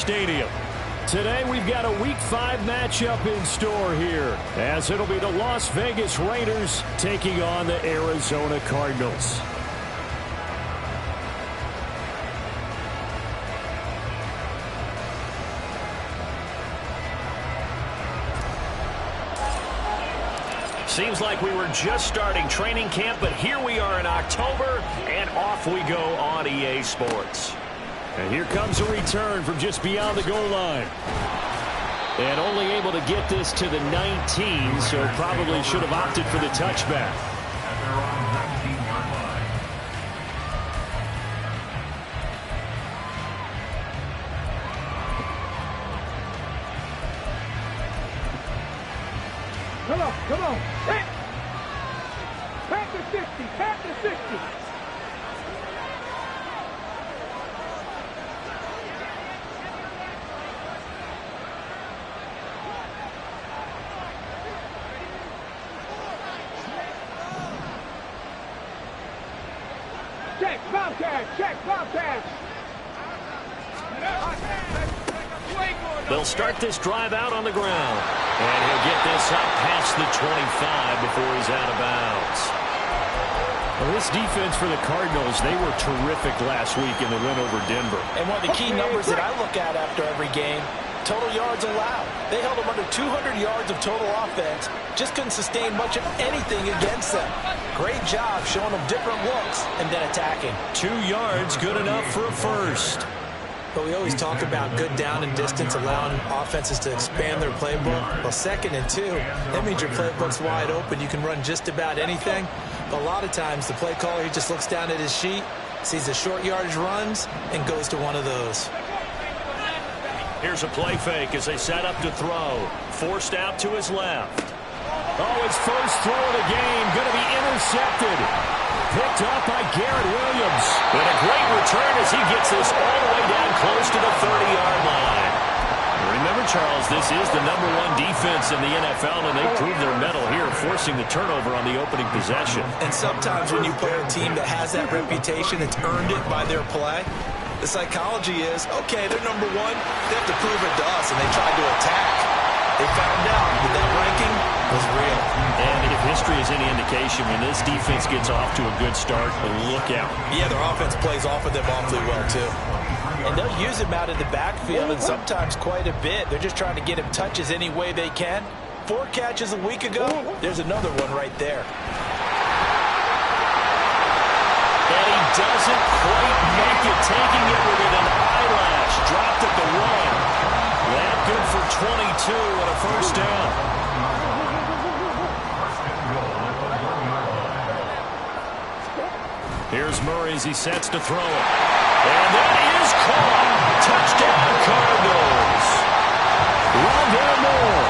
Stadium. Today we've got a Week 5 matchup in store here, as it'll be the Las Vegas Raiders taking on the Arizona Cardinals. Seems like we were just starting training camp, but here we are in October, and off we go on EA Sports. And here comes a return from just beyond the goal line. And only able to get this to the 19, so probably should have opted for the touchback. Come on. Back to 60. Back to 60. Check, Bobcat. Check, Bobcat. They'll start this drive out on the ground. And he'll get this up past the 25 before he's out of bounds. Well, this defense for the Cardinals, they were terrific last week in the win over Denver. And one of the key numbers that I look at after every game, total yards allowed. They held them under 200 yards of total offense. Just couldn't sustain much of anything against them. Great job showing them different looks and then attacking. 2 yards, good enough for a first. But we always talk about good down and distance, allowing offenses to expand their playbook. Well, 2nd and 2, that means your playbook's wide open. You can run just about anything. But a lot of times, the play caller, he just looks down at his sheet, sees the short yardage runs, and goes to one of those. Here's a play fake as they set up to throw. Forced out to his left. Oh, his first throw of the game going to be intercepted. Picked up by Garrett Williams. And a great return as he gets this all the way down close to the 30-yard line. Remember, Charles, this is the #1 defense in the NFL, and they proved their mettle here, forcing the turnover on the opening possession. And sometimes when you play a team that has that reputation, it's earned it by their play. The psychology is, okay, they're #1. They have to prove it to us, and they tried to attack. They found out that that ranking was real. And if history is any indication, when this defense gets off to a good start, look out. Yeah, their offense plays off of them awfully well, too. And they'll use him out of the backfield, and sometimes quite a bit. They're just trying to get him touches any way they can. 4 catches a week ago, there's another one right there. And he doesn't quite make it, taking it within an eyelash. Dropped at the 1. That good for 22 and a first down. Here's Murray as he sets to throw it. And that is caught. Touchdown, Cardinals. Rondale Moore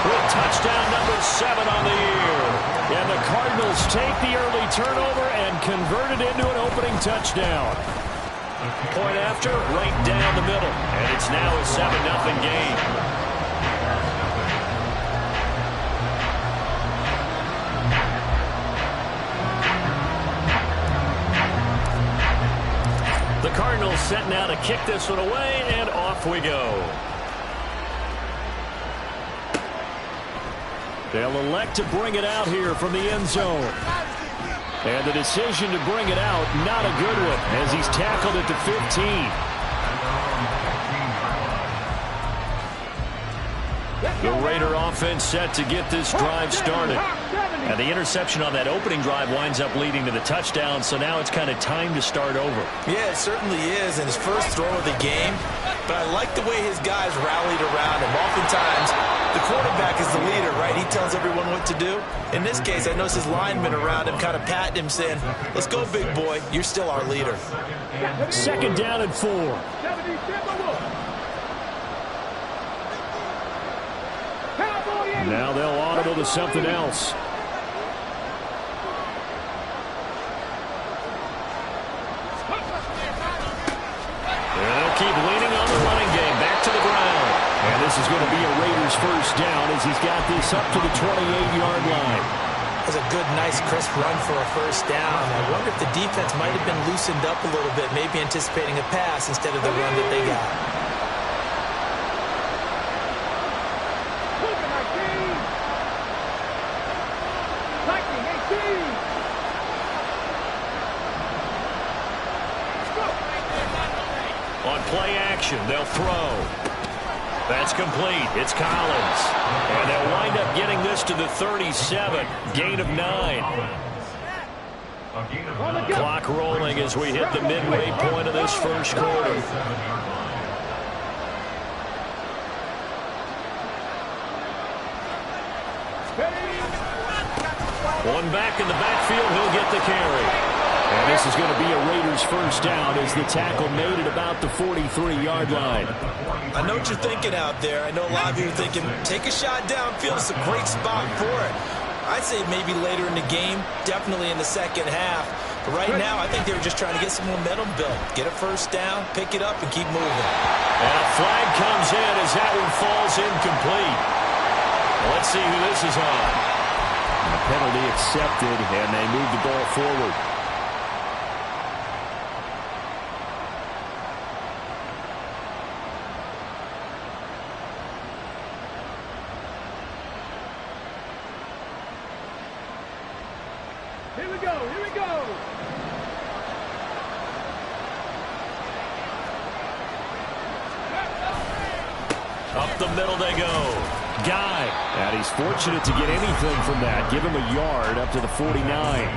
with touchdown number 7 on the year. And the Cardinals take the early turnover and convert it into an opening touchdown. Point after, right down the middle. And it's now a 7-0 game. The Cardinals set now to kick this one away, and off we go. They'll elect to bring it out here from the end zone. And the decision to bring it out, not a good one, as he's tackled at the 15. The Raider offense set to get this drive started. And the interception on that opening drive winds up leading to the touchdown, so now it's kind of time to start over. Yeah, it certainly is, in his first throw of the game. But I like the way his guys rallied around him. Oftentimes, the quarterback is the leader, right? He tells everyone what to do. In this case, I noticed his linemen around him kind of patting him, saying, let's go, big boy. You're still our leader. 2nd down and 4. Now they'll audible to something else. They'll keep leaning on the running game. Back to the ground. And this is going to be a Raiders first down as he's got this up to the 28-yard line. That's a good, nice, crisp run for a first down. I wonder if the defense might have been loosened up a little bit, maybe anticipating a pass instead of the run that they got. formation. They'll throw. That's complete. It's Collins. And they'll wind up getting this to the 37. Gain of 9. Clock rolling as we hit the midway point of this first quarter. One back in the backfield. He'll get the carry. And this is going to be a Raiders first down as the tackle made at about the 43-yard line. I know what you're thinking out there. I know a lot of you are thinking, take a shot downfield. It's a great spot for it. I'd say maybe later in the game, definitely in the second half. But right now, I think they were just trying to get some momentum built. Get a first down, pick it up, and keep moving. And a flag comes in as that one falls incomplete. Let's see who this is on. And the penalty accepted, and they move the ball forward. Here we go, here we go. Up the middle they go. Guy. And he's fortunate to get anything from that. Give him a yard up to the 49.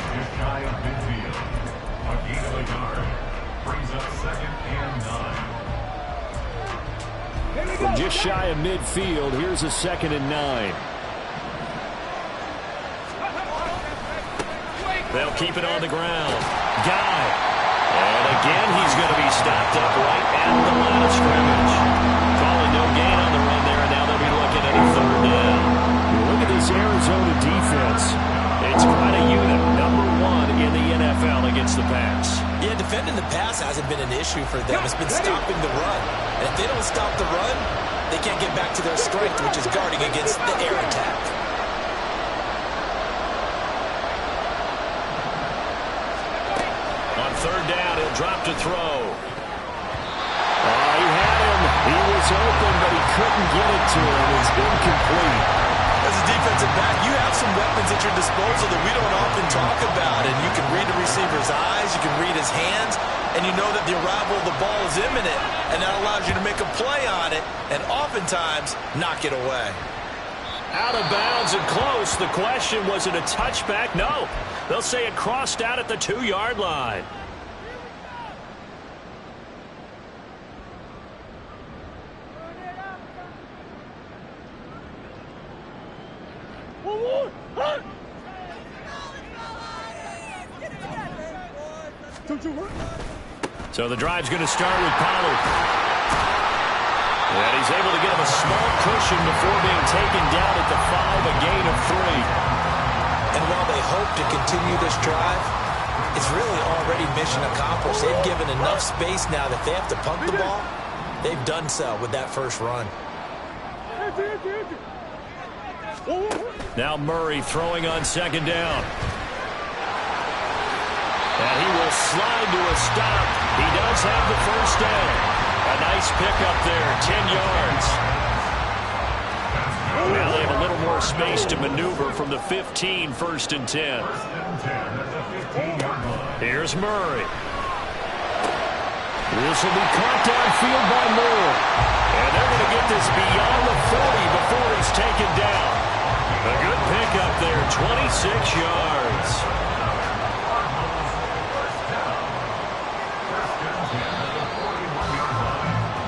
From just shy of midfield, here's a 2nd and 9. They'll keep it on the ground. Guy. And again, he's going to be stopped up right at the line of scrimmage. Calling no gain on the run there, and now they'll be looking at a 3rd down. Look at this Arizona defense. It's quite a unit. Number 1 in the NFL against the pass. Yeah, defending the pass hasn't been an issue for them. It's been stopping the run. And if they don't stop the run, they can't get back to their strength, which is guarding against the air attack. On 3rd down, he'll drop to throw. He had him. He was open, but he couldn't get it to him. It's incomplete. As a defensive back, you have some weapons at your disposal that we don't often talk about. And you can read the receiver's eyes, you can read his hands, and you know that the arrival of the ball is imminent. And that allows you to make a play on it and oftentimes knock it away. Out of bounds and close. The question, was it a touchback? No. They'll say it crossed out at the 2-yard line. So the drive's going to start with Pollard. And he's able to get him a small cushion before being taken down at the 5, a gain of 3. And while they hope to continue this drive, it's really already mission accomplished. They've given enough space now that they have to punt the ball. They've done so with that first run. Now Murray throwing on 2nd down. And he will slide to a stop. He does have the first down. A nice pickup there, 10 yards. Now they have a little more space to maneuver from the 15, 1st and 10. Here's Murray. This will be caught downfield by Moore. And they're going to get this beyond the 40 before he's taken down. A good pickup there, 26 yards.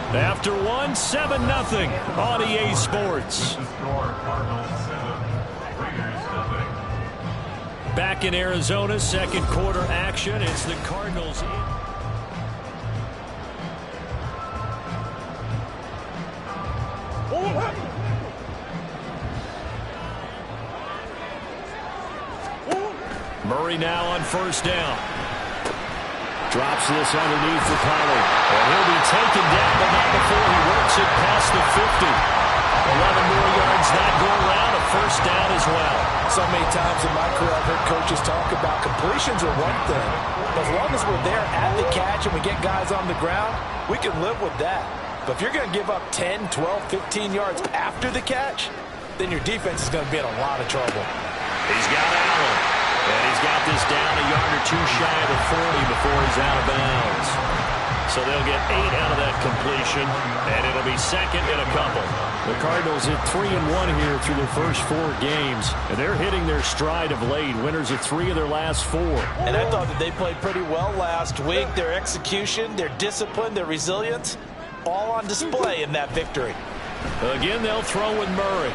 After 1, 7-0 on EA Sports. Back in Arizona, 2nd quarter action. It's the Cardinals in. Murray now on 1st down. Drops this underneath for Pollard. And he'll be taken down, but not before he works it past the 50. 11 more yards that go around, a 1st down as well. So many times in my career, I've heard coaches talk about completions are one thing. But as long as we're there at the catch and we get guys on the ground, we can live with that. But if you're going to give up 10, 12, 15 yards after the catch, then your defense is going to be in a lot of trouble. He's got Allen. And he's got this down a yard or 2 shy of the 40 before he's out of bounds. So they'll get 8 out of that completion, and it'll be second and a couple. The Cardinals hit 3-1 here through their first 4 games, and they're hitting their stride of late. Winners of 3 of their last 4. And I thought that they played pretty well last week. Their execution, their discipline, their resilience, all on display in that victory. Again, they'll throw with Murray.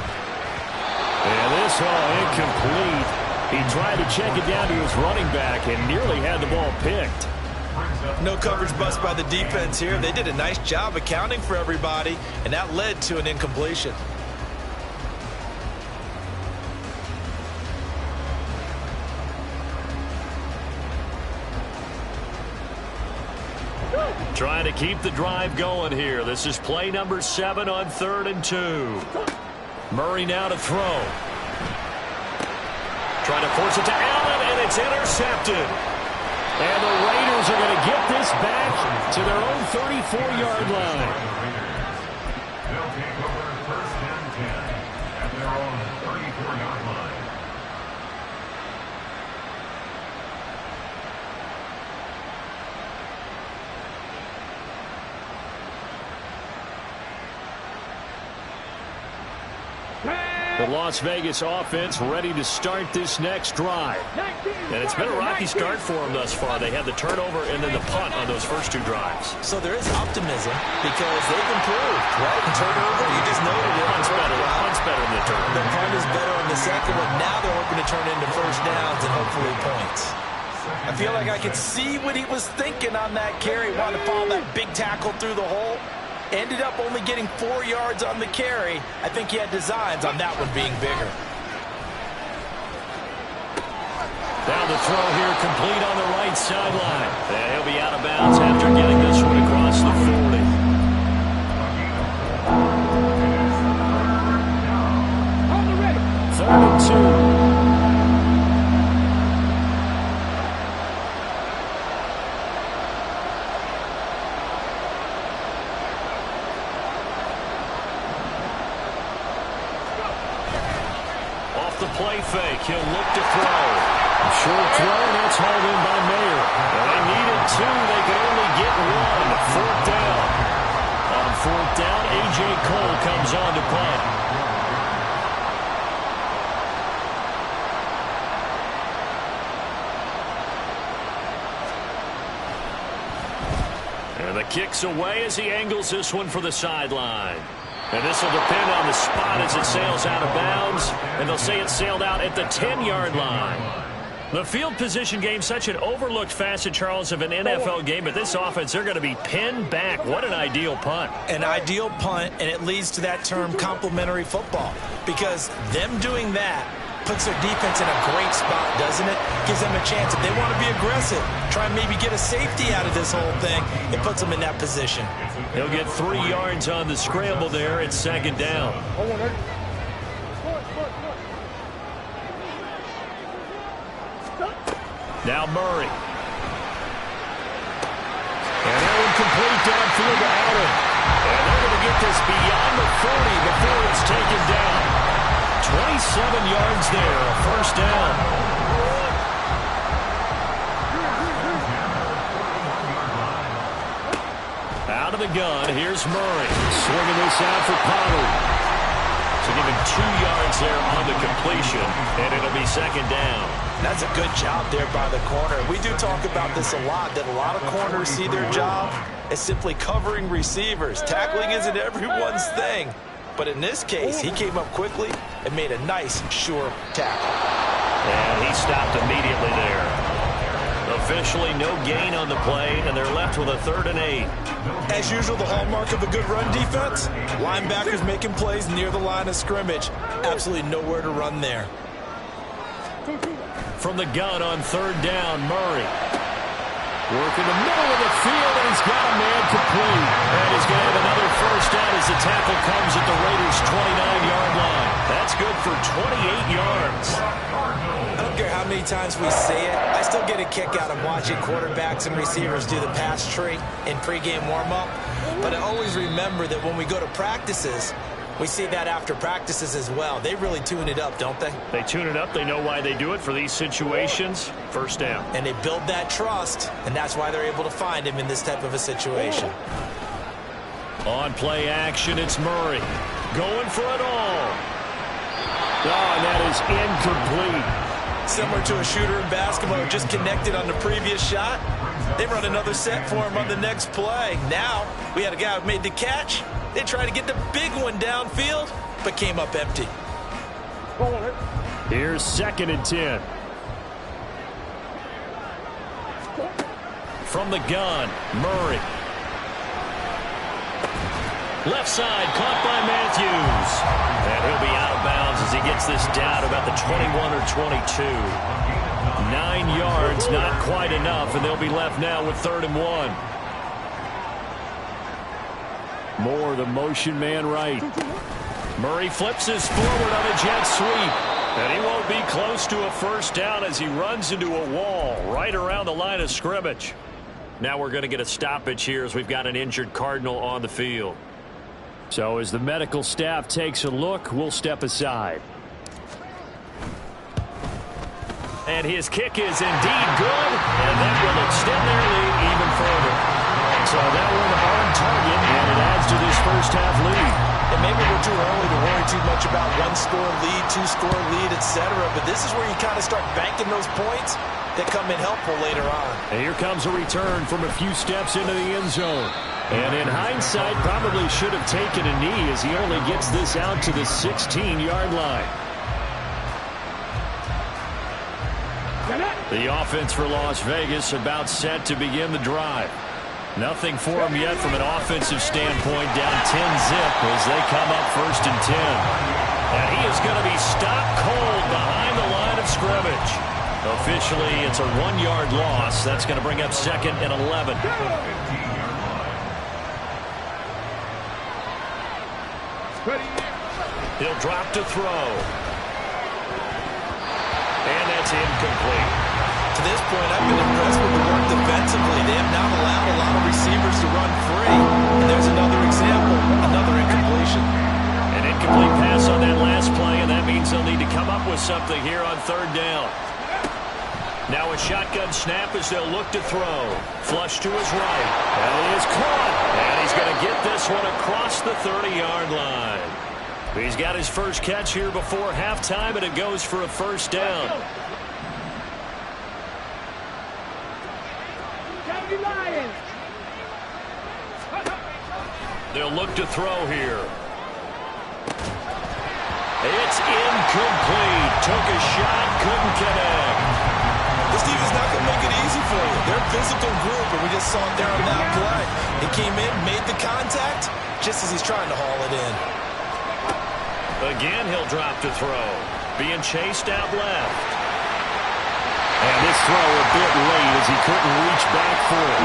And this incomplete. He tried to check it down to his running back and nearly had the ball picked. No coverage bust by the defense here. They did a nice job accounting for everybody, and that led to an incompletion. Trying to keep the drive going here. This is play number 7 on 3rd and 2. Murray now to throw. Trying to force it to Allen, and it's intercepted. And the Raiders are going to get this back to their own 34-yard line. They'll take over 1st and 10 at their own 34-yard line. The Las Vegas offense ready to start this next drive. And it's been a rocky start for them thus far. They had the turnover and then the punt on those first 2 drives. So there is optimism because they've improved, right? Turnover, you just noted it. Punt's better than the turnover. The punt is better on the second one. Now they're hoping to turn into first downs and hopefully points. I feel like I could see what he was thinking on that carry. Wanted to follow that big tackle through the hole. Ended up only getting 4 yards on the carry. I think he had designs on that one being bigger. Down the throw here, complete on the right sideline. And he'll be out of bounds after getting this one across the 40. 3rd and 2. Play fake. He'll look to throw. Short throw, and that's hauled in by Mayer. And they needed 2. They could only get 1. 4th down. On 4th down, A.J. Cole comes on to punt. And the kick's away as he angles this one for the sideline. And this will depend on the spot as it sails out of bounds. And they'll say it sailed out at the 10-yard line. The field position game, such an overlooked facet, Charles, of an NFL game. But this offense, they're going to be pinned back. What an ideal punt. An ideal punt, and it leads to that term complementary football. Because them doing that puts their defense in a great spot, doesn't it? Gives them a chance. If they want to be aggressive, try and maybe get a safety out of this whole thing, it puts them in that position. He'll get 3 yards on the scramble there at 2nd down. Now Murray. And that one complete downfield to Allen. And they're going to get this beyond the 40 before it's taken down. 27 yards there, a 1st down. Out of the gun, here's Murray. Swinging this out for Pollard. So give him 2 yards there on the completion, and it'll be 2nd down. That's a good job there by the corner. We do talk about this a lot, that a lot of corners see their job as simply covering receivers. Tackling isn't everyone's thing. But in this case, he came up quickly and made a nice, sure tackle. And he stopped immediately there. Officially no gain on the play, and they're left with a 3rd and 8. As usual, the hallmark of a good run defense, linebackers making plays near the line of scrimmage. Absolutely nowhere to run there. From the gun on 3rd down, Murray. Working the middle of the field, and he's got a man complete. And he's going to have another 1st down as the tackle comes at the Raiders' 29-yard line. That's good for 28 yards. I don't care how many times we say it, I still get a kick out of watching quarterbacks and receivers do the pass tree in pregame warm-up. But I always remember that when we go to practices, We see that after practices as well. They really tune it up, don't they? They tune it up. They know why they do it for these situations. First down. And they build that trust, and that's why they're able to find him in this type of a situation. On play action, it's Murray. Going for it all. Oh, and that is incomplete. Similar to a shooter in basketball who just connected on the previous shot. They run another set for him on the next play. Now, we had a guy who made the catch. They tried to get the big one downfield, but came up empty. Here's 2nd and 10. From the gun, Murray. Left side, caught by Matthews. And he'll be out of bounds as he gets this down about the 21 or 22. 9 yards, not quite enough, and they'll be left now with 3rd and 1. Moore, the motion man right. Murray flips his forward on a jet sweep. And he won't be close to a first down as he runs into a wall right around the line of scrimmage. Now we're going to get a stoppage here as we've got an injured Cardinal on the field. So as the medical staff takes a look, we'll step aside. And his kick is indeed good, and that will extend their lead even further. So that one on target, and it adds to this first half lead. And maybe we're too early to worry too much about 1-score lead, 2-score lead, etc. But this is where you kind of start banking those points that come in helpful later on. And here comes a return from a few steps into the end zone. And in hindsight, probably should have taken a knee as he only gets this out to the 16-yard line. The offense for Las Vegas about set to begin the drive. Nothing for him yet from an offensive standpoint, down 10-zip as they come up 1st and 10. And he is going to be stopped cold behind the line of scrimmage. Officially, it's a 1-yard loss. That's going to bring up 2nd and 11. He'll drop to throw. And that's incomplete. To this point, I've been impressed with the work defensively. They have not allowed a lot of receivers to run free. And there's another example, another incompletion. An incomplete pass on that last play, and that means they'll need to come up with something here on 3rd down. Now a shotgun snap as they'll look to throw. Flush to his right. And it is caught. And he's going to get this one across the 30-yard line. He's got his first catch here before halftime, and it goes for a first down. They'll look to throw here. It's incomplete. Took a shot, couldn't connect. This team is not going to make it easy for you. They're a physical group, and we just saw it there on that play. He came in, made the contact, just as he's trying to haul it in. Again, he'll drop to throw. Being chased out left. And this throw a bit late as he couldn't reach back for it.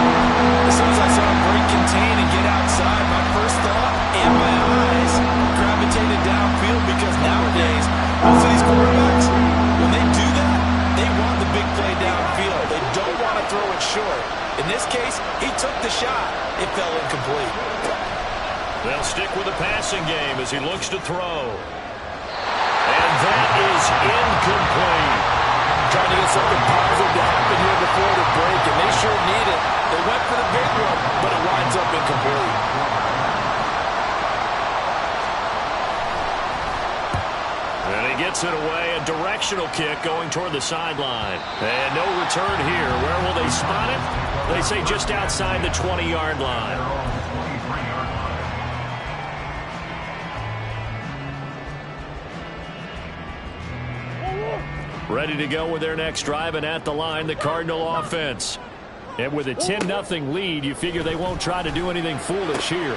As soon as I saw him break contain and get outside, my first thought and my eyes gravitated downfield because nowadays, most of these quarterbacks, when they do that, they want the big play downfield. They don't want to throw it short. In this case, he took the shot. It fell incomplete. They'll stick with the passing game as he looks to throw. And that is incomplete. Trying to get something positive to happen here before the break, and they sure need it. They went for the big one, but it winds up incomplete. And he gets it away, a directional kick going toward the sideline. And no return here. Where will they spot it? They say just outside the 20-yard line. Ready to go with their next drive, and at the line, the Cardinal offense. And with a 10-0 lead, you figure they won't try to do anything foolish here.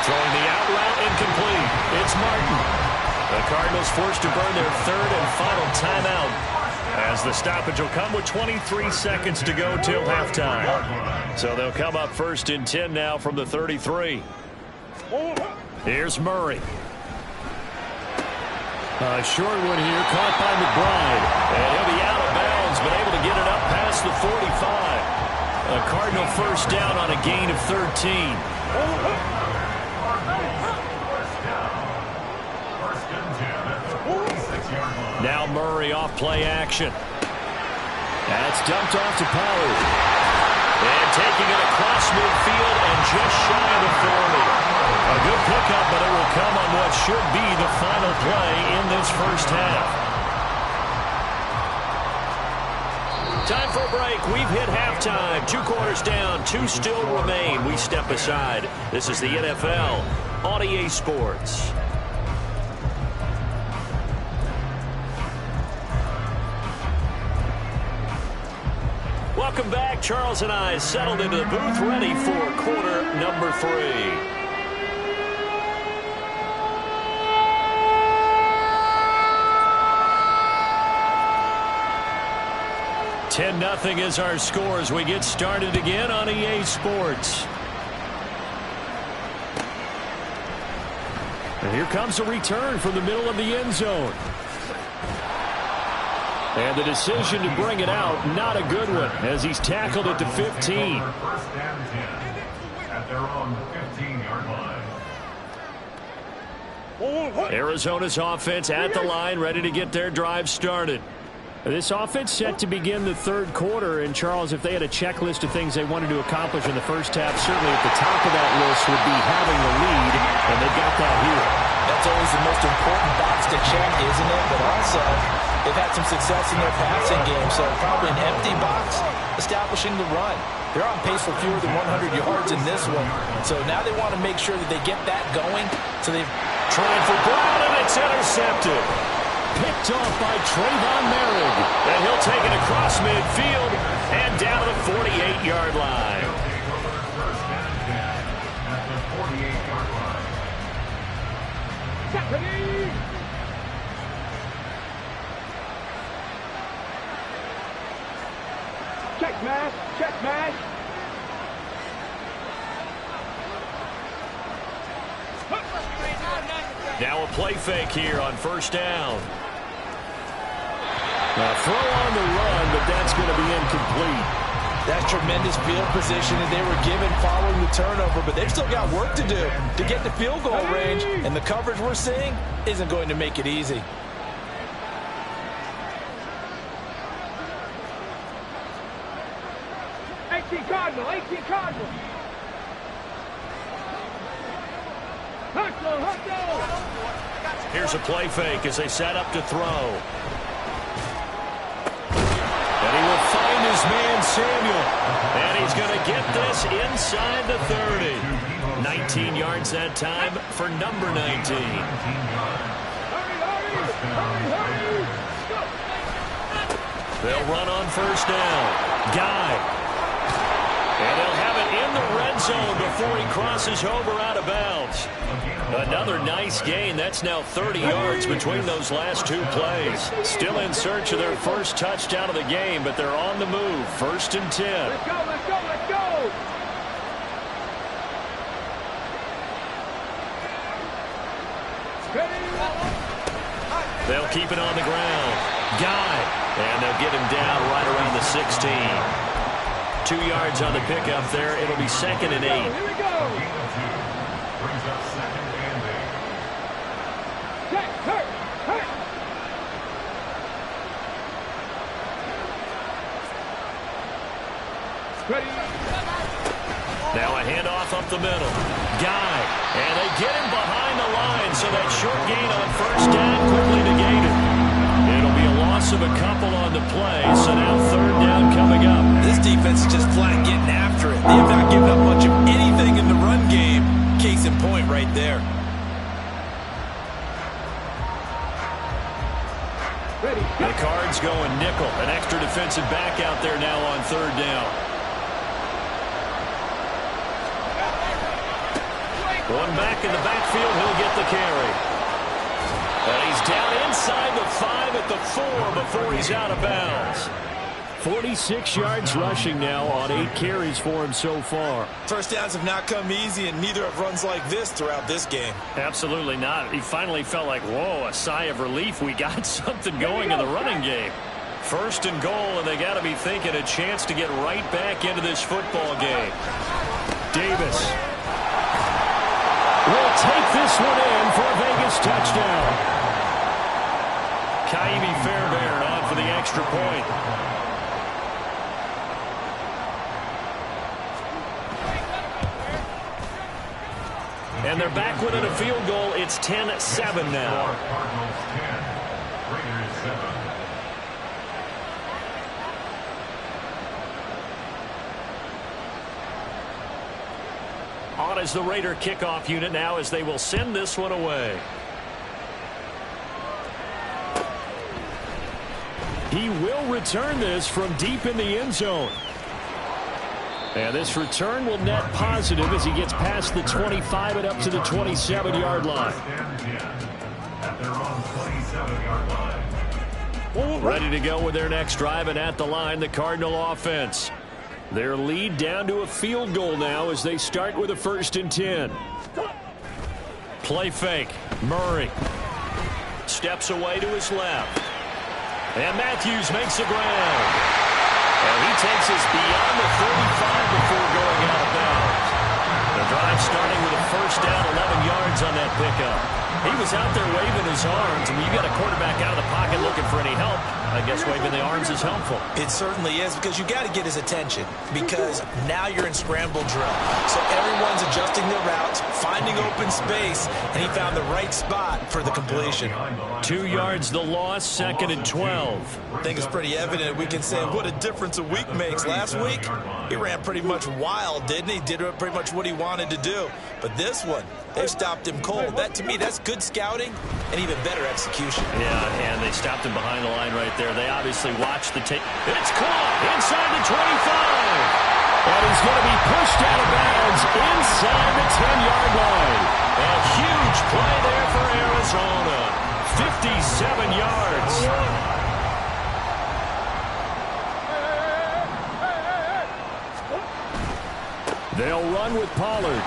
Throwing the out route, incomplete. It's Martin. The Cardinals forced to burn their 3rd and final timeout, as the stoppage will come with 23 seconds to go till halftime. So they'll come up 1st and 10 now from the 33. Here's Murray. A short one here, caught by McBride. And he'll be out of bounds, but able to get it up past the 45. A Cardinal first down on a gain of 13. Now Murray off play action. That's dumped off to Pollard. And taking it across midfield and just shy of the 40. A good pickup, but it will come on what should be the final play in this first half. Time for a break. We've hit halftime. 2 quarters down. 2 still remain. We step aside. This is the NFL on EA Sports. Welcome back. Charles and I settled into the booth, ready for quarter number 3. 10-0 is our score as we get started again on EA Sports. And here comes a return from the middle of the end zone. And the decision to bring it out, not a good one, as he's tackled at the 15. First down 10 at their own 15-yard line. Arizona's offense at the line, ready to get their drive started. This offense set to begin the third quarter, and Charles, if they had a checklist of things they wanted to accomplish in the first half, certainly at the top of that list would be having the lead, and they got that here. That's always the most important box to check, isn't it? But also, they've had some success in their passing game, so probably an empty box establishing the run. They're on pace for fewer than 100 yards in this one, so now they want to make sure that they get that going. So they've tried for Brown, and it's intercepted. Picked off by Trayvon Merrick. And he'll take it across midfield and down to the 48-yard line. First down 10 at the 48-yard line. Ready. Check mash. Check mash. Now a play fake here on first down. Now throw on the run, but that's going to be incomplete. That's tremendous field position that they were given following the turnover, but they've still got work to do to get to field goal range, and the coverage we're seeing isn't going to make it easy. Cardinal. Here's a play fake as they set up to throw. And he will find his man Samuel. And he's going to get this inside the 30. 19 yards that time for number 19. They'll run on first down. Guy. And they'll have it in the red zone before he crosses over out of bounds. Another nice gain. That's now 30 yards between those last 2 plays. Still in search of their first touchdown of the game, but they're on the move. First and 10. Let's go, let's go, let's go. They'll keep it on the ground. Guy. And they'll get him down right around the 16. 2 yards on the pickup there. It'll be second and 8. Here we go. Brings up second and 8. Check, hurt. Ready. Now a handoff up the middle. Guy. And they get him behind the line, so that short gain on first down quickly negated. It'll be a loss of a couple on the play, so now third down coming up. This defense is just flat getting after it. They have not given up much of anything in the run game. Case in point right there. Ready. The Cards going nickel. An extra defensive back out there now on third down. One back in the backfield, he'll get the carry. And he's down inside the 5 at the 4 before he's out of bounds. 46 yards rushing now on 8 carries for him so far. First downs have not come easy, and neither have runs like this throughout this game. Absolutely not. He finally felt like, whoa, a sigh of relief. We got something going in the running game. First and goal, and they got to be thinking a chance to get right back into this football game. Davis will take this one in for a Vegas touchdown. Kaimi Fairbairn on for the extra point. And they're back within a field goal. It's 10-7 now. Cardinals 10, Raiders 7. On as the Raider kickoff unit now as they will send this one away. He will return this from deep in the end zone. And this return will net positive as he gets past the 25 and up to the 27-yard line. At their own 27-yard line. Ready to go with their next drive, and at the line, the Cardinal offense. Their lead down to a field goal now as they start with a 1st and 10. Play fake. Murray steps away to his left. And Matthews makes the ground. And he takes us beyond the 35 before going out of bounds. The drive starting with a 1st down, 11 yards on that pickup. He was out there waving his arms. I mean, you got a quarterback out of the pocket looking for any help. I guess waving the arms is helpful. It certainly is, because you got to get his attention, because now you're in scramble drill. So everyone's adjusting their routes, finding open space, and he found the right spot for the completion. 2 yards the loss, 2nd and 12. I think it's pretty evident. We can say what a difference a week makes. Last week, he ran pretty much wild, didn't he? Did pretty much what he wanted to do. But this one, they stopped him cold. That, to me, that's good scouting and even better execution. Yeah, and they stopped him behind the line right there. They obviously watched the tape. It's caught inside the 25. And he's going to be pushed out of bounds inside the 10-yard line. A huge play there for Arizona. 57 yards. They'll run with Pollard.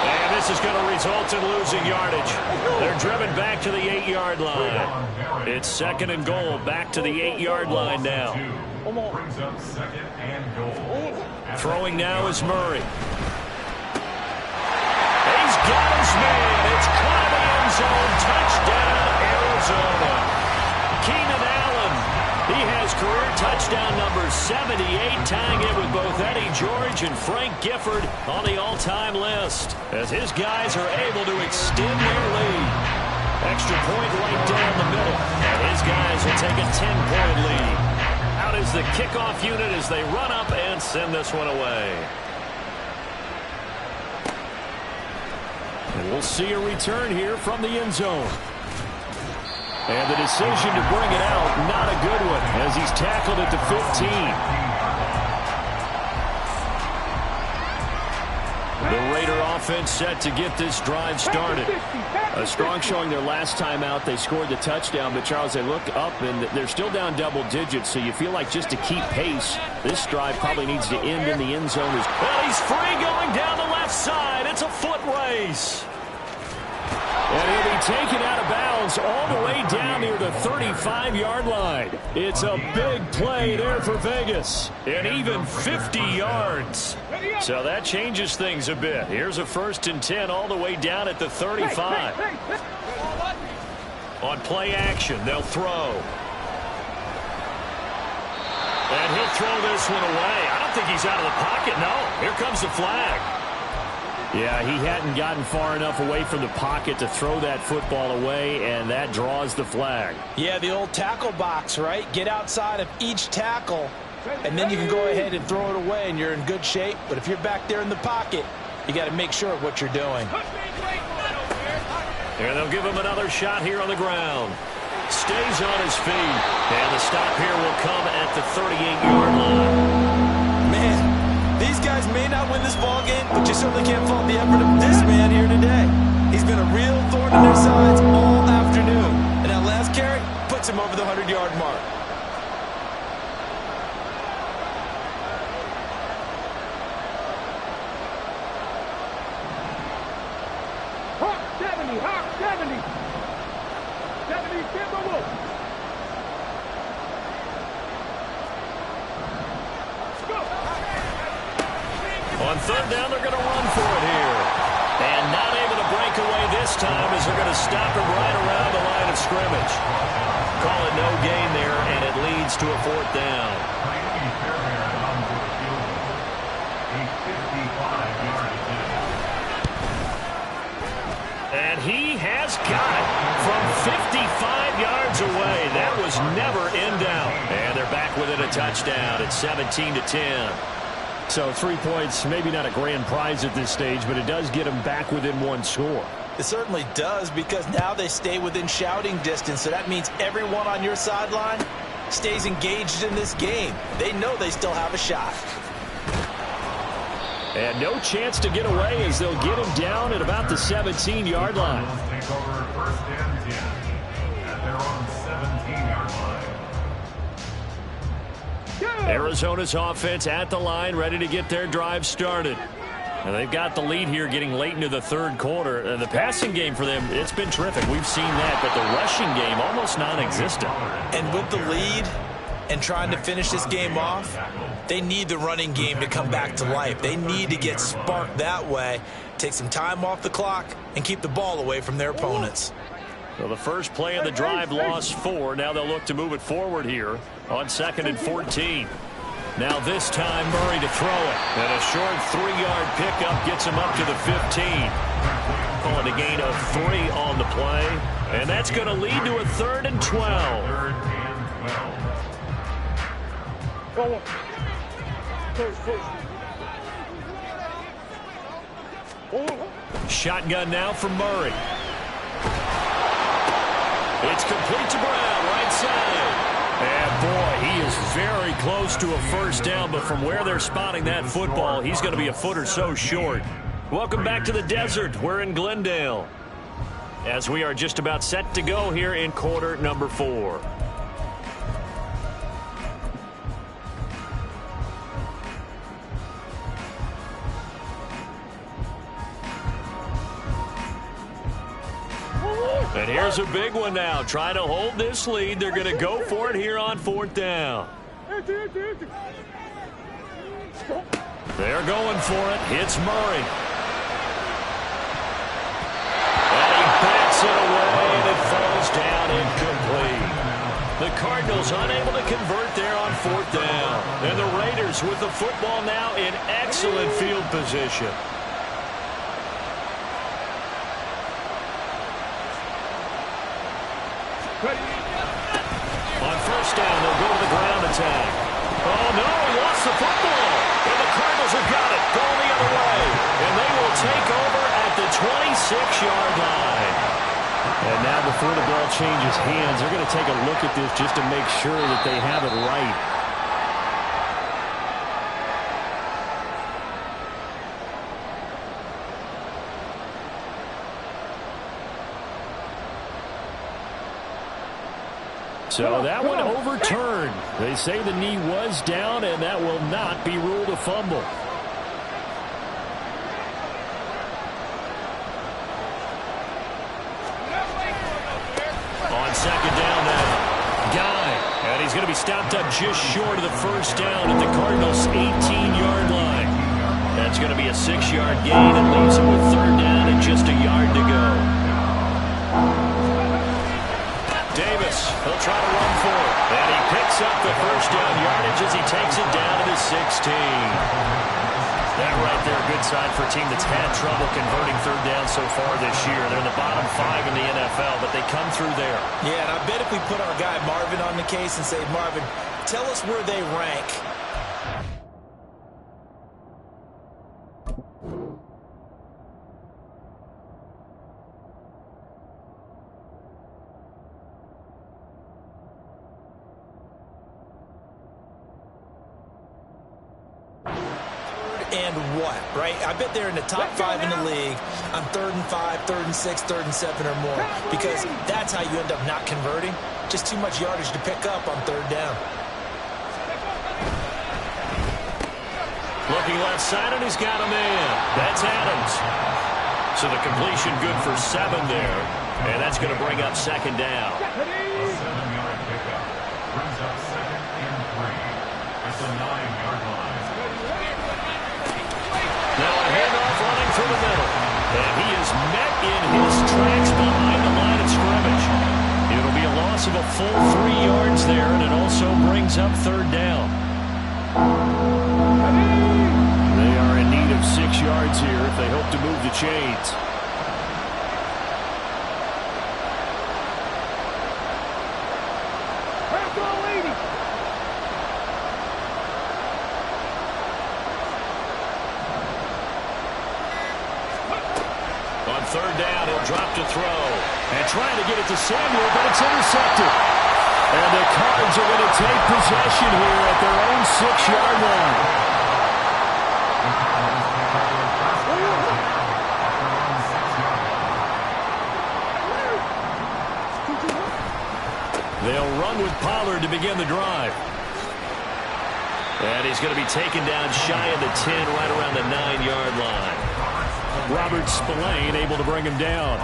And this is going to result in losing yardage. They're driven back to the 8-yard line. It's 2nd and goal, back to the 8-yard line now. Brings up 2nd and goal. Throwing now is Murray. He's got his man. It's caught in the end zone. Touchdown, Arizona. Keenan Allen. He has career touchdown number 78, tying it with both Eddie George and Frank Gifford on the all-time list, as his guys are able to extend their lead. Extra point right down the middle, and his guys will take a 10-point lead. Out is the kickoff unit as they run up and send this one away. And we'll see a return here from the end zone. And the decision to bring it out, not a good one, as he's tackled at the 15. The Raider offense set to get this drive started. A strong showing their last time out. They scored the touchdown, but Charles, they look up and they're still down double digits, so you feel like just to keep pace, this drive probably needs to end in the end zone. Well, he's free going down the left side. It's a foot race. And he'll be taken out of bounds all the way down near the 35-yard line. It's a big play there for Vegas. And even 50 yards. So that changes things a bit. Here's a 1st and 10 all the way down at the 35. On play action, they'll throw. And he'll throw this one away. I don't think he's out of the pocket, no. Here comes the flag. Yeah, he hadn't gotten far enough away from the pocket to throw that football away, and that draws the flag. Yeah, the old tackle box, right? Get outside of each tackle, and then you can go ahead and throw it away, and you're in good shape. But if you're back there in the pocket, you got to make sure of what you're doing. And they'll give him another shot here on the ground. Stays on his feet, and the stop here will come at the 38-yard line. These guys may not win this ball game, but you certainly can't fault the effort of this man here today. He's been a real thorn in their sides all afternoon. And that last carry puts him over the 100-yard mark. Hawk 70, Hawk 70. 70, Timberwolves. On 3rd down, they're going to run for it here. And not able to break away this time as they're going to stop him right around the line of scrimmage. call it no gain there, and it leads to a fourth down. Miami Fairbairn on for a field goal. A 55-yard attempt. And he has got it from 55 yards away. That was never in doubt. And they're back within a touchdown. It's 17-10. So 3 points, maybe not a grand prize at this stage, but it does get them back within one score. It certainly does, because now they stay within shouting distance, so that means everyone on your sideline stays engaged in this game. They know they still have a shot. And no chance to get away as they'll get him down at about the 17-yard line. Take over first and 10 at their own 17-yard line. Arizona's offense at the line, ready to get their drive started. And they've got the lead here getting late into the third quarter. And the passing game for them, it's been terrific. We've seen that, but the rushing game almost non-existent. And with the lead and trying to finish this game off, they need the running game to come back to life. They need to get sparked that way, take some time off the clock, and keep the ball away from their opponents. So the first play of the drive lost 4. Now they'll look to move it forward here on 2nd and 14. Now this time Murray to throw it. And a short 3-yard pickup gets him up to the 15. Calling a gain of 3 on the play. And that's going to lead to a 3rd and 12. 3rd and 12. Shotgun now from Murray. It's complete to Brown, right side. And boy, he is very close to a first down, but from where they're spotting that football, he's going to be a foot or so short. Welcome back to the desert. We're in Glendale, as we are just about set to go here in quarter number 4. And here's a big one now. Trying to hold this lead. They're going to go for it here on 4th down. They're going for it. Hits Murray. And he backs it away, and it falls down incomplete. The Cardinals unable to convert there on 4th down. And the Raiders with the football now in excellent field position. On first down, they'll go to the ground attack. Oh, no, he lost the football. And the Cardinals have got it, going the other way. And they will take over at the 26-yard line. And now before the ball changes hands, they're going to take a look at this just to make sure that they have it right. So that one overturned. They say the knee was down, and that will not be ruled a fumble. On second down now, Guy. And he's going to be stopped up just short of the first down at the Cardinals' 18-yard line. That's going to be a 6-yard gain and leaves him with 3rd down and just a yard to go. Davis, he'll try to run for it. And he picks up the first down yardage as he takes it down to the 16. That right there, a good sign for a team that's had trouble converting 3rd down so far this year. They're in the bottom 5 in the NFL, but they come through there. Yeah, and I bet if we put our guy Marvin on the case and say, Marvin, tell us where they rank. And what, right? I bet they're in the top 5 in the league on 3rd and 5, 3rd and 6, 3rd and 7 or more, because that's how you end up not converting. Just too much yardage to pick up on 3rd down. Looking left side, and he's got him in. That's Adams. So the completion good for 7 there, and that's going to bring up 2nd down. A 7-yard pickup brings up 2nd and 3 at the 9-yard line. Now a handoff running through the middle. And he is met in his tracks behind the line of scrimmage. It'll be a loss of a full brings up third down. They are in need of 6 yards here if they hope to move the chains. On third down, he'll drop to throw. And trying to get it to Samuel, but it's intercepted. And the Cards are going to take possession here at their own 6-yard line. They'll run with Pollard to begin the drive. And he's going to be taken down shy of the 10, right around the 9-yard line. Robert Spillane able to bring him down.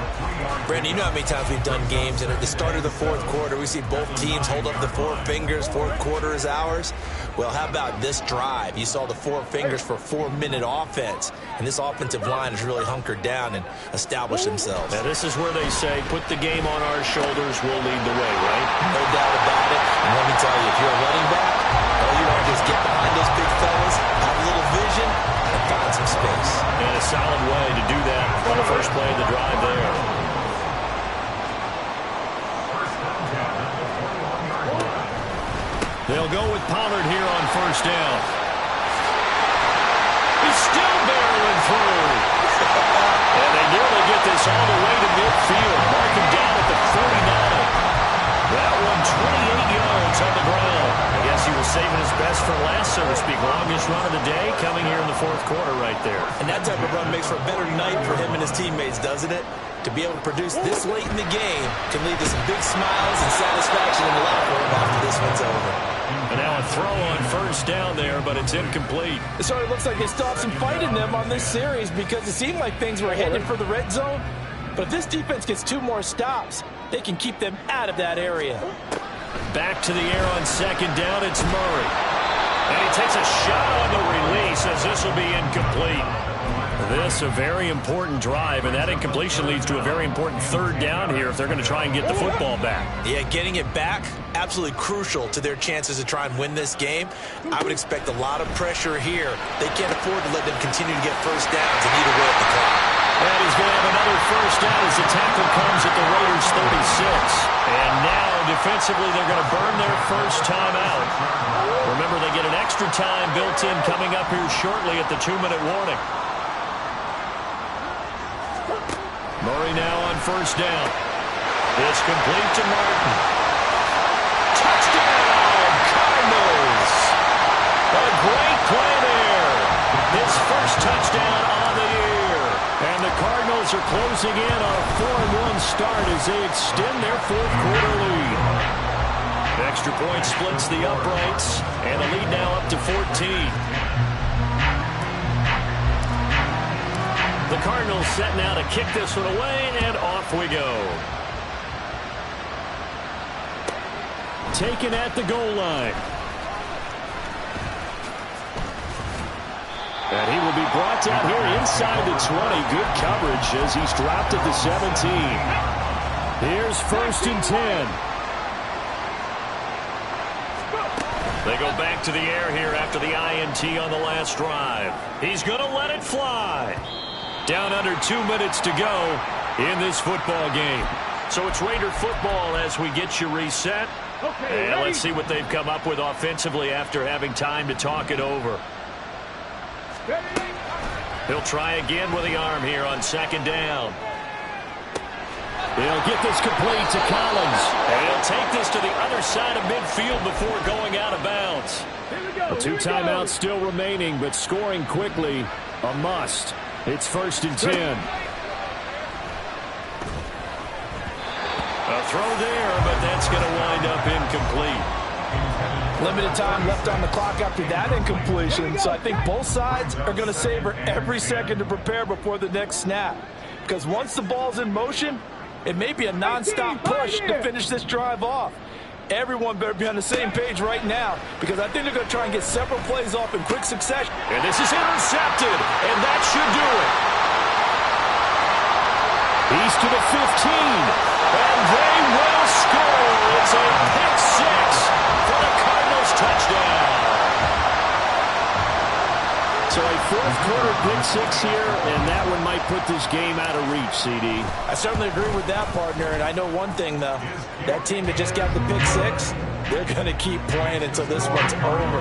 Brandon, you know how many times we've done games, and at the start of the fourth quarter, we see both teams hold up the 4 fingers, fourth quarter is ours. Well, how about this drive? You saw the 4 fingers for 4-minute offense, and this offensive line has really hunkered down and established themselves. Now, this is where they say, put the game on our shoulders, we'll lead the way, right? No doubt about it. And let me tell you, if you're a running back, all you want to do is get behind those big fellas, have a little vision, and find some space. And a solid way to do that on the first play of the drive there. They'll go with Pollard here on first down. He's still barreling through. And they nearly get this all the way to midfield. Mark him down at the 49. That one 28 yards on the ground. I guess he was saving his best for last, so to speak. Longest run of the day coming here in the fourth quarter right there. And that type of run makes for a better night for him and his teammates, doesn't it? To be able to produce this late in the game can lead to some big smiles and satisfaction in the locker room after this one's over. And now a throw on first down there, but it's incomplete. It sort of looks like they still have some fight in them on this series because it seemed like things were headed for the red zone. But if this defense gets 2 more stops, they can keep them out of that area. Back to the air on second down, it's Murray. And he takes a shot on the release as this will be incomplete. This a very important drive, and that incompletion leads to a very important third down here if they're going to try and get the football back. Yeah, getting it back, absolutely crucial to their chances to try and win this game. I would expect a lot of pressure here. They can't afford to let them continue to get first downs and eat away at the clock. And he's going to have another first down as the tackle comes at the Raiders' 36. And now, defensively, they're going to burn their first time out. Remember, they get an extra time built in coming up here shortly at the 2-minute warning. Murray now on first down. It's complete to Martin. Touchdown, Cardinals! A great play there. His first touchdown on the year. And the Cardinals are closing in on a 4-1 start as they extend their fourth quarter lead. Extra point splits the uprights, and the lead now up to 14. The Cardinals set now to kick this one away, and off we go. Taken at the goal line. And he will be brought down here inside the 20. Good coverage as he's dropped at the 17. Here's first and 10. They go back to the air here after the INT on the last drive. He's going to let it fly. Down under 2 minutes to go in this football game. So it's Raider football as we get you reset. Okay, and let's see what they've come up with offensively after having time to talk it over. He'll try again with the arm here on second down. He'll get this complete to Collins. And he'll take this to the other side of midfield before going out of bounds. The 2 timeouts still remaining, but scoring quickly, a must. It's first and 10. A throw there, but that's going to wind up incomplete. Limited time left on the clock after that incompletion, so I think both sides are going to savor every second to prepare before the next snap. Because once the ball's in motion, it may be a non-stop push to finish this drive off. Everyone better be on the same page right now, because I think they're going to try and get several plays off in quick succession. And this is intercepted, and that should do it. He's to the 15, and they will score. It's a pick six for the Cardinals to fourth-quarter pick six here, and that one might put this game out of reach, CD. I certainly agree with that, partner, and I know one thing, though. That team that just got the pick six, they're going to keep playing until this one's over.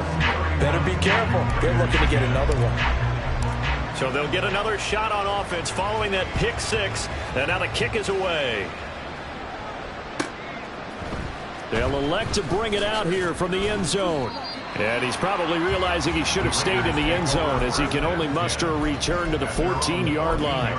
Better be careful. They're looking to get another one. So they'll get another shot on offense following that pick six, and now the kick is away. They'll elect to bring it out here from the end zone. And he's probably realizing he should have stayed in the end zone as he can only muster a return to the 14-yard line.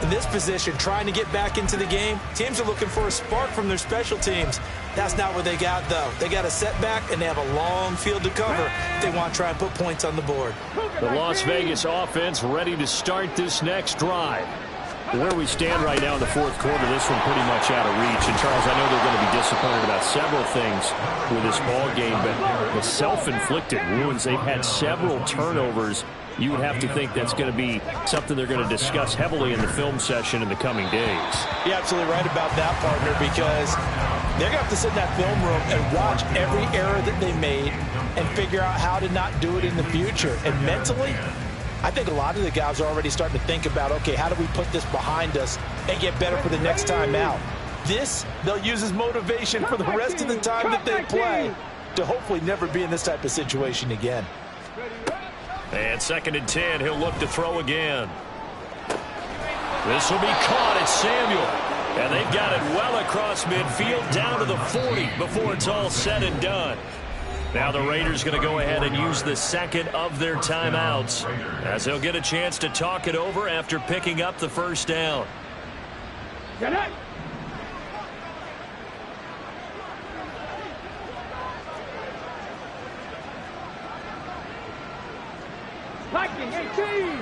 In this position, trying to get back into the game, teams are looking for a spark from their special teams. That's not what they got, though. They got a setback, and they have a long field to cover if they want to try and put points on the board. The Las Vegas offense ready to start this next drive. Where we stand right now in the fourth quarter, this one pretty much out of reach. And, Charles, I know they're going to be disappointed about several things with this ball game, but the self-inflicted wounds, they've had several turnovers. You would have to think that's going to be something they're going to discuss heavily in the film session in the coming days. You're absolutely right about that, partner, because they're going to have to sit in that film room and watch every error that they made and figure out how to not do it in the future. And mentally, I think a lot of the guys are already starting to think about, okay, how do we put this behind us and get better for the next time out? This, they'll use as motivation for the rest of the time that they play to hopefully never be in this type of situation again. And 2nd and 10, he'll look to throw again. This will be caught. It's Samuel. And they've got it well across midfield down to the 40 before it's all said and done. Now the Raiders going to go ahead and use the second of their timeouts as they'll get a chance to talk it over after picking up the first down. Get it! Lightning 18!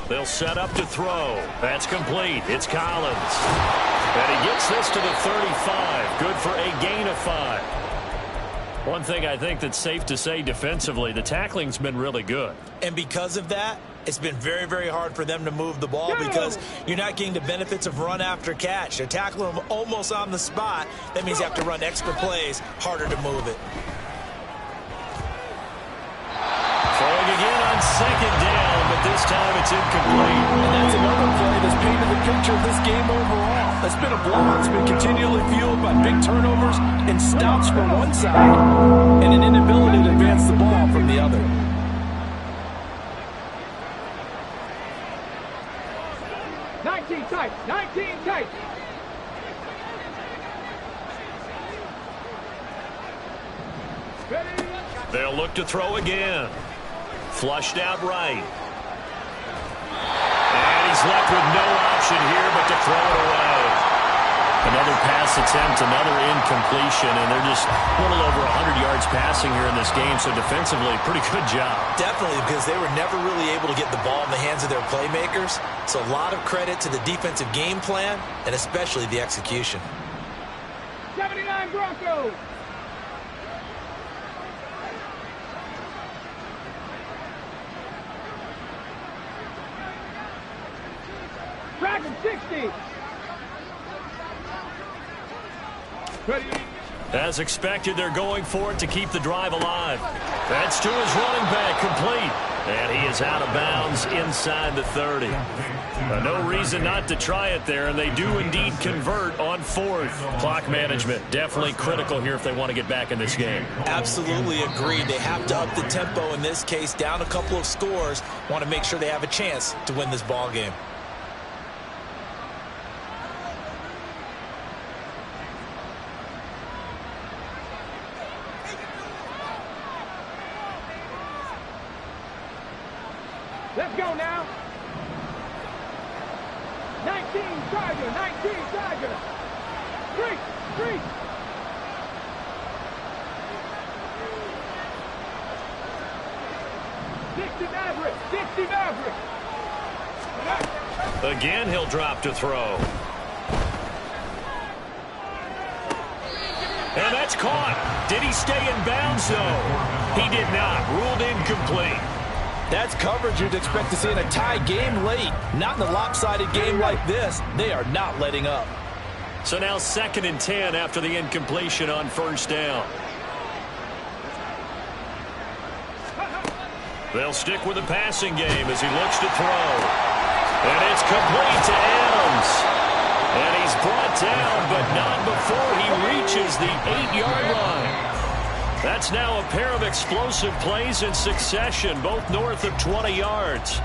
They'll set up to throw. That's complete. It's Collins. And he gets this to the 35. Good for a gain of 5. One thing I think that's safe to say defensively, the tackling's been really good. And because of that, it's been very, very hard for them to move the ball because you're not getting the benefits of run after catch. They're tackling them almost on the spot. That means you have to run extra plays, harder to move it. Throwing again on 2nd down, but this time it's incomplete. And that's another play that's painted the picture of this game overall. It's been a blowout. It's been continually fueled by big turnovers and stops from one side and an inability to advance the ball from the other. Tight, 19 tight. Ready? They'll look to throw again. Flushed out right. And he's left with no option here but to throw it away. Another pass attempt, another incompletion, and they're just a little over 100 yards passing here in this game, so defensively, pretty good job. Definitely, because they were never really able to get the ball in the hands of their playmakers, so a lot of credit to the defensive game plan and especially the execution. 79 Broncos. Dragon 60. Ready. As expected, they're going for it to keep the drive alive. That's to his running back, complete. And he is out of bounds inside the 30. No reason not to try it there, and they do indeed convert on 4th. Clock management, definitely critical here if they want to get back in this game. Absolutely agreed. They have to up the tempo in this case, down a couple of scores. Want to make sure they have a chance to win this ball game. Let's go now. 19 Tiger, 19 Tiger. Street, street. Maverick, 60 Maverick. Again, he'll drop to throw. And that's caught. Did he stay in bounds, though? He did not. Ruled incomplete. That's coverage you'd expect to see in a tie game late. Not in a lopsided game like this. They are not letting up. So now 2nd and 10 after the incompletion on first down. They'll stick with the passing game as he looks to throw. And it's complete to Adams. And he's brought down, but not before he reaches the 8-yard line. That's now a pair of explosive plays in succession, both north of 20 yards.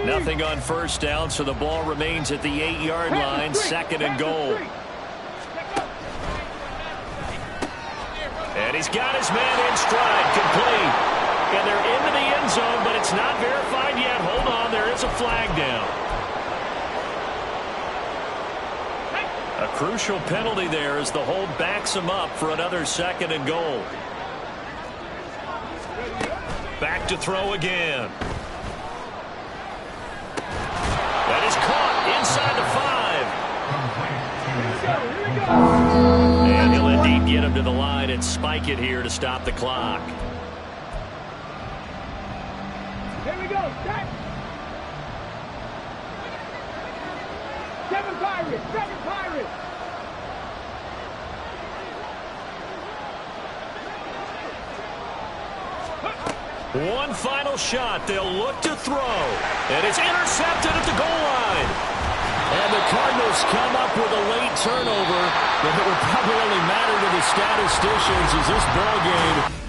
Nothing on first down, so the ball remains at the 8-yard line, 2nd and goal. And he's got his man in stride, complete. And they're into the end zone, but it's not verified yet. Hold on, there is a flag down. A crucial penalty there as the hold backs him up for another 2nd and goal. Back to throw again. That is caught inside the 5. And he'll indeed get him to the line and spike it here to stop the clock. Here we go. Set. 7 Pirates. 7 Pirates. One final shot. They'll look to throw. And it's intercepted at the goal line. And the Cardinals come up with a late turnover, but it will probably only matter to the statisticians as this ball game